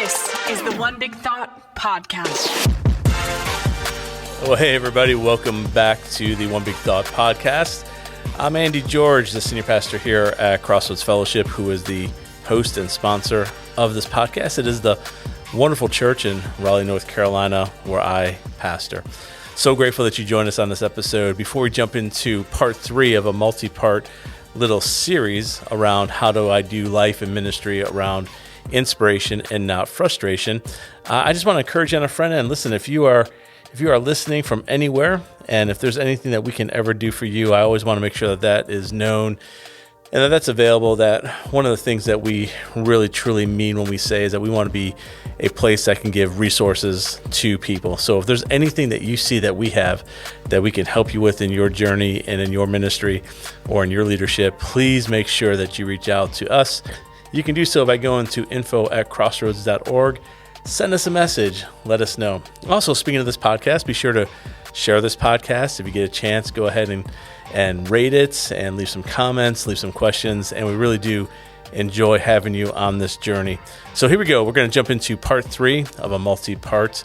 This is the One Big Thought podcast. Well, hey, everybody. Welcome back to the One Big Thought podcast. I'm Andy George, the senior pastor here at Crossroads Fellowship, who is the host and sponsor of this podcast. It is the wonderful church in Raleigh, North Carolina, where I pastor. So grateful that you joined us on this episode. Before we jump into part 3 of a multi-part little series around how do I do life and ministry around inspiration and not frustration, I just want to encourage you on a front end. Listen, if you are listening from anywhere, and if there's anything that we can ever do for you, I always want to make sure that that is known and that that's available. That one of the things that we really truly mean when we say is that we want to be a place that can give resources to people. So if there's anything that you see that we have that we can help you with in your journey and in your ministry or in your leadership, please make sure that you reach out to us. You can do so by going to info@crossroads.org. Send us a message. Let us know. Also, speaking of this podcast, be sure to share this podcast. If you get a chance, go ahead and rate it and leave some comments, leave some questions. And we really do enjoy having you on this journey. So here we go. We're going to jump into part 3 of a multi-part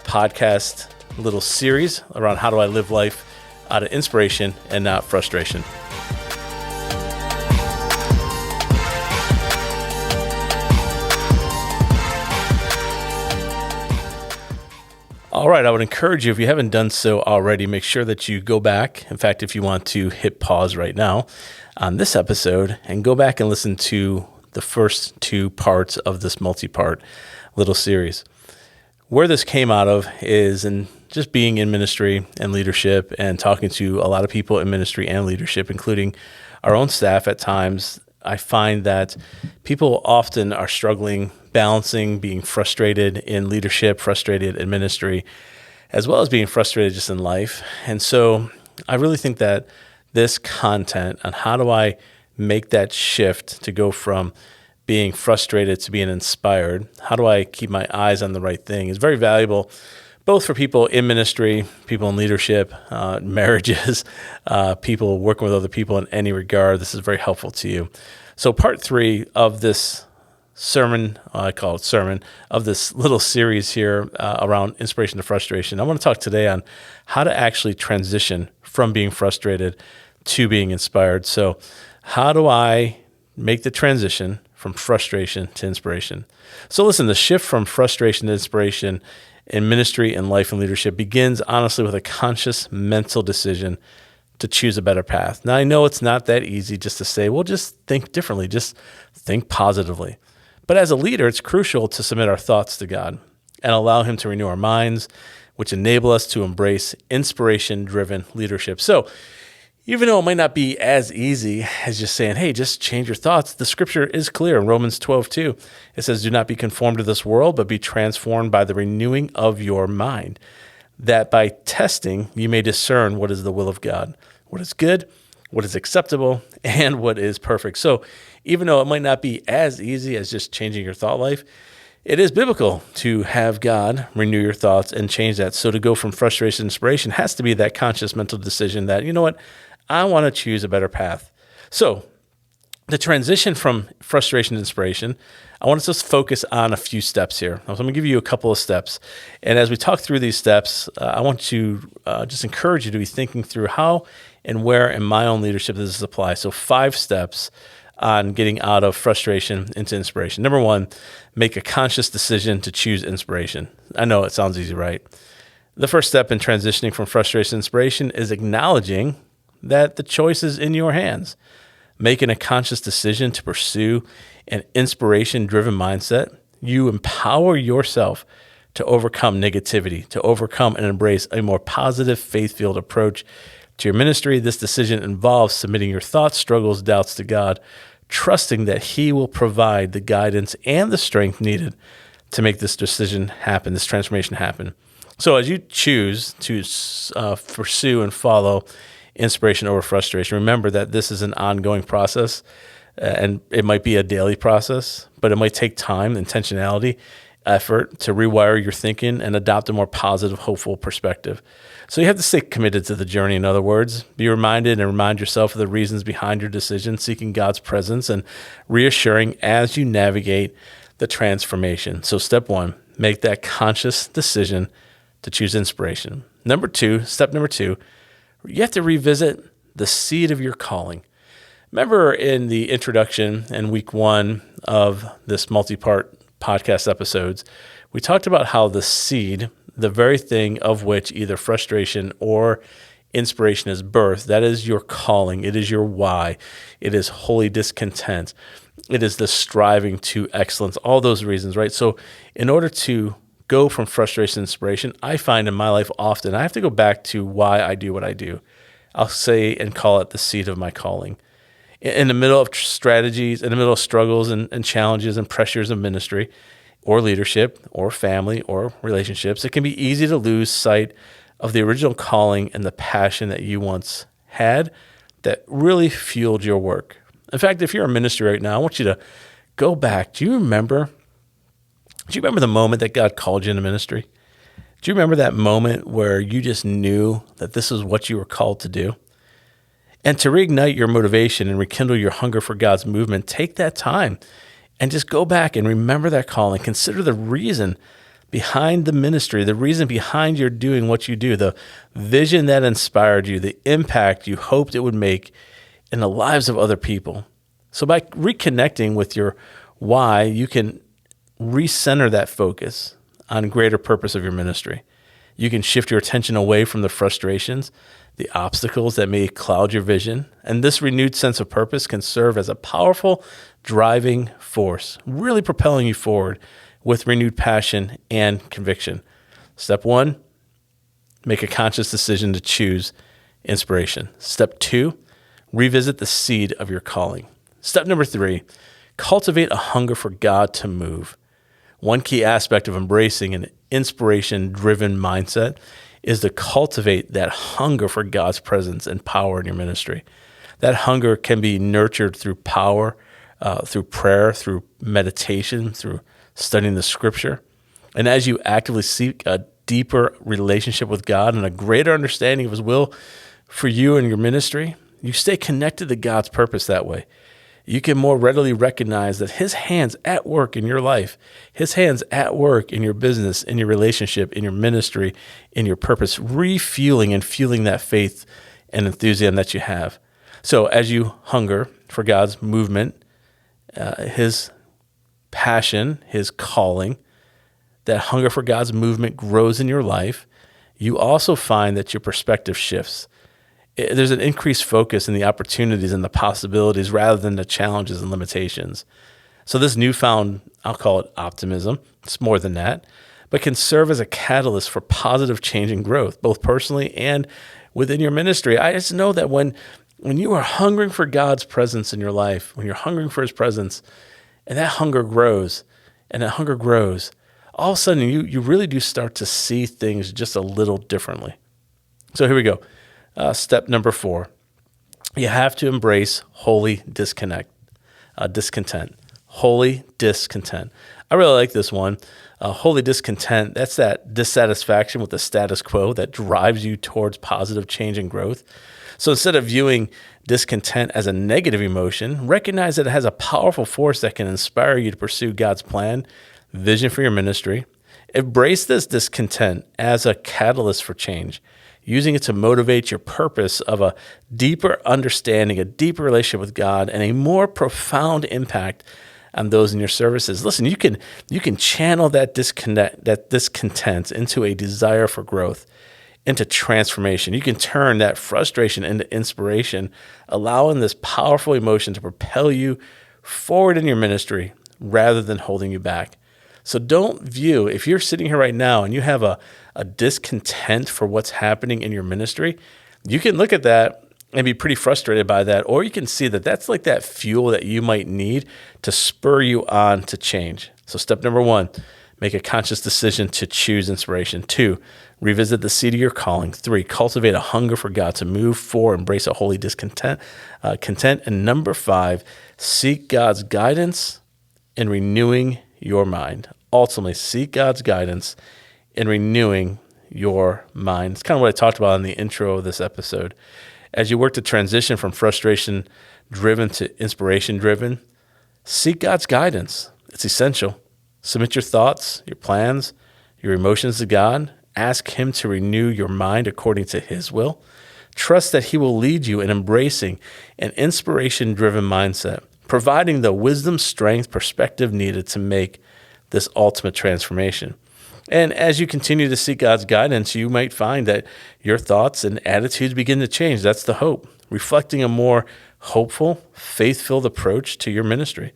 podcast little series around how do I live life out of inspiration and not frustration. All right, I would encourage you, if you haven't done so already, make sure that you go back. In fact, if you want to hit pause right now on this episode and go back and listen to the first 2 parts of this multi-part little series. Where this came out of is in just being in ministry and leadership and talking to a lot of people in ministry and leadership, including our own staff at times. I find that people often are struggling balancing being frustrated in leadership, frustrated in ministry, as well as being frustrated just in life. And so I really think that this content on how do I make that shift to go from being frustrated to being inspired, how do I keep my eyes on the right thing, is very valuable, both for people in ministry, people in leadership, marriages, people working with other people in any regard. This is very helpful to you. So part 3 of this sermon, I call it sermon, of this little series here around inspiration to frustration. I want to talk today on how to actually transition from being frustrated to being inspired. So how do I make the transition from frustration to inspiration? So listen, the shift from frustration to inspiration in ministry and life and leadership begins honestly with a conscious mental decision to choose a better path. Now, I know it's not that easy just to say, well, just think differently, just think positively. But as a leader, it's crucial to submit our thoughts to God and allow Him to renew our minds, which enable us to embrace inspiration-driven leadership. So even though it might not be as easy as just saying, hey, just change your thoughts, the scripture is clear in Romans 12:2. It says, do not be conformed to this world, but be transformed by the renewing of your mind, that by testing you may discern what is the will of God, what is good, what is acceptable, and what is perfect. So even though it might not be as easy as just changing your thought life, it is biblical to have God renew your thoughts and change that. So to go from frustration to inspiration has to be that conscious mental decision that, you know what, I want to choose a better path. So the transition from frustration to inspiration, I want us to focus on a few steps here. So I'm going to give you a couple of steps. And as we talk through these steps, I want to just encourage you to be thinking through how and where in my own leadership does this apply. So 5 steps on getting out of frustration into inspiration. Number 1, make a conscious decision to choose inspiration. I know it sounds easy, right? The first step in transitioning from frustration to inspiration is acknowledging that the choice is in your hands. Making a conscious decision to pursue an inspiration-driven mindset, you empower yourself to overcome negativity, to overcome and embrace a more positive, faith-filled approach to your ministry. This decision involves submitting your thoughts, struggles, doubts to God, trusting that He will provide the guidance and the strength needed to make this decision happen, this transformation happen. So as you choose to pursue and follow inspiration over frustration, remember that this is an ongoing process, and it might be a daily process, but it might take time, intentionality, effort to rewire your thinking and adopt a more positive, hopeful perspective. So you have to stay committed to the journey. In other words, be reminded and remind yourself of the reasons behind your decision, seeking God's presence and reassuring as you navigate the transformation. So step one, make that conscious decision to choose inspiration. Step number two, you have to revisit the seed of your calling. Remember in the introduction in week one of this multi-part podcast episodes, we talked about how the seed, the very thing of which either frustration or inspiration is birthed, that is your calling. It is your why. It is holy discontent. It is the striving to excellence, all those reasons, right? So in order to go from frustration to inspiration, I find in my life often I have to go back to why I do what I do. I'll say and call it the seed of my calling. In the middle of strategies, in the middle of struggles and challenges and pressures of ministry or leadership or family or relationships, it can be easy to lose sight of the original calling and the passion that you once had that really fueled your work. In fact, if you're in ministry right now, I want you to go back. Do you remember the moment that God called you into ministry? Do you remember that moment where you just knew that this is what you were called to do? And to reignite your motivation and rekindle your hunger for God's movement, take that time and just go back and remember that calling. Consider the reason behind the ministry, the reason behind your doing what you do, the vision that inspired you, the impact you hoped it would make in the lives of other people. So by reconnecting with your why, you can recenter that focus on greater purpose of your ministry. You can shift your attention away from the frustrations, the obstacles that may cloud your vision, and this renewed sense of purpose can serve as a powerful driving force, really propelling you forward with renewed passion and conviction. Step one, make a conscious decision to choose inspiration. Step two, revisit the seed of your calling. Step number three, cultivate a hunger for God to move. One key aspect of embracing an inspiration-driven mindset is to cultivate that hunger for God's presence and power in your ministry. That hunger can be nurtured through power, through prayer, through meditation, through studying the scripture. And as you actively seek a deeper relationship with God and a greater understanding of his will for you and your ministry, you stay connected to God's purpose that way. You can more readily recognize that his hand's at work in your life, his hand's at work in your business, in your relationship, in your ministry, in your purpose, refueling and fueling that faith and enthusiasm that you have. So as you hunger for God's movement, his passion, his calling, that hunger for God's movement grows in your life, you also find that your perspective shifts. There's an increased focus in the opportunities and the possibilities rather than the challenges and limitations. So this newfound, I'll call it optimism, it's more than that, but can serve as a catalyst for positive change and growth, both personally and within your ministry. I just know that when you are hungering for God's presence in your life, when you're hungering for his presence, and that hunger grows, all of a sudden you really do start to see things just a little differently. So here we go. Step number 4, you have to embrace holy discontent. Holy discontent. I really like this one. Holy discontent, that's that dissatisfaction with the status quo that drives you towards positive change and growth. So instead of viewing discontent as a negative emotion, recognize that it has a powerful force that can inspire you to pursue God's plan, vision for your ministry. Embrace this discontent as a catalyst for change, using it to motivate your purpose of a deeper understanding, a deeper relationship with God, and a more profound impact on those in your services. Listen, you can channel that discontent into a desire for growth, into transformation. You can turn that frustration into inspiration, allowing this powerful emotion to propel you forward in your ministry rather than holding you back. So don't view, if you're sitting here right now and you have a discontent for what's happening in your ministry, you can look at that and be pretty frustrated by that, or you can see that that's like that fuel that you might need to spur you on to change. So step number 1, make a conscious decision to choose inspiration. 2, revisit the seed of your calling. 3, cultivate a hunger for God to move. 4, embrace a holy discontent. And number 5, seek God's guidance in renewing your mind. Ultimately, seek God's guidance in renewing your mind. It's kind of what I talked about in the intro of this episode. As you work to transition from frustration-driven to inspiration-driven, seek God's guidance. It's essential. Submit your thoughts, your plans, your emotions to God. Ask Him to renew your mind according to His will. Trust that He will lead you in embracing an inspiration-driven mindset, providing the wisdom, strength, perspective needed to make this ultimate transformation. And as you continue to seek God's guidance, you might find that your thoughts and attitudes begin to change. That's the hope, reflecting a more hopeful, faith-filled approach to your ministry.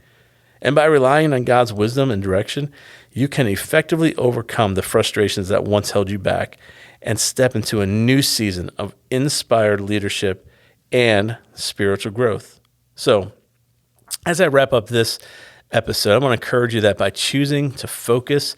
And by relying on God's wisdom and direction, you can effectively overcome the frustrations that once held you back and step into a new season of inspired leadership and spiritual growth. So, as I wrap up this episode, I want to encourage you that by choosing to focus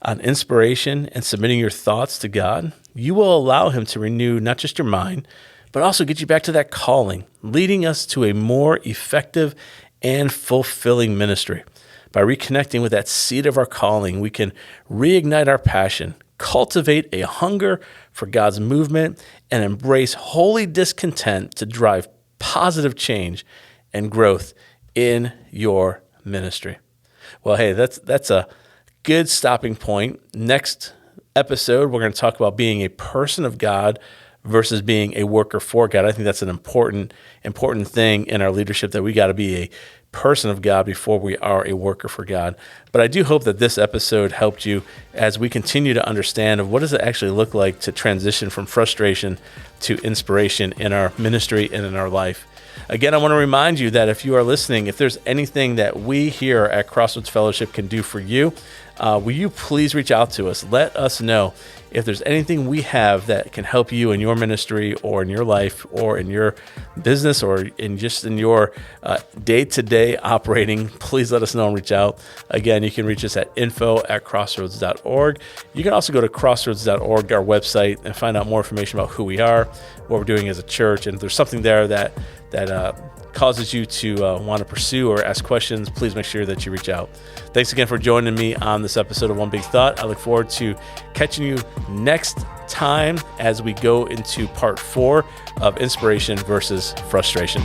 on inspiration and submitting your thoughts to God, you will allow Him to renew not just your mind, but also get you back to that calling, leading us to a more effective and fulfilling ministry. By reconnecting with that seed of our calling, we can reignite our passion, cultivate a hunger for God's movement, and embrace holy discontent to drive positive change and growth in your ministry. Well, hey, that's a good stopping point. Next episode, we're going to talk about being a person of God versus being a worker for God. I think that's an important thing in our leadership, that we got to be a person of God before we are a worker for God. But I do hope that this episode helped you as we continue to understand of what does it actually look like to transition from frustration to inspiration in our ministry and in our life. Again, I want to remind you that if you are listening, if there's anything that we here at Crossroads Fellowship can do for you, will you please reach out to us? Let us know if there's anything we have that can help you in your ministry or in your life or in your business or in your day-to-day operating. Please let us know and reach out. Again, you can reach us at info@crossroads.org. You can also go to crossroads.org, our website, and find out more information about who we are, what we're doing as a church. And if there's something there that causes you to want to pursue or ask questions, please make sure that you reach out. Thanks again for joining me on this episode of One Big Thought. I look forward to catching you next time as we go into part 4 of inspiration versus frustration.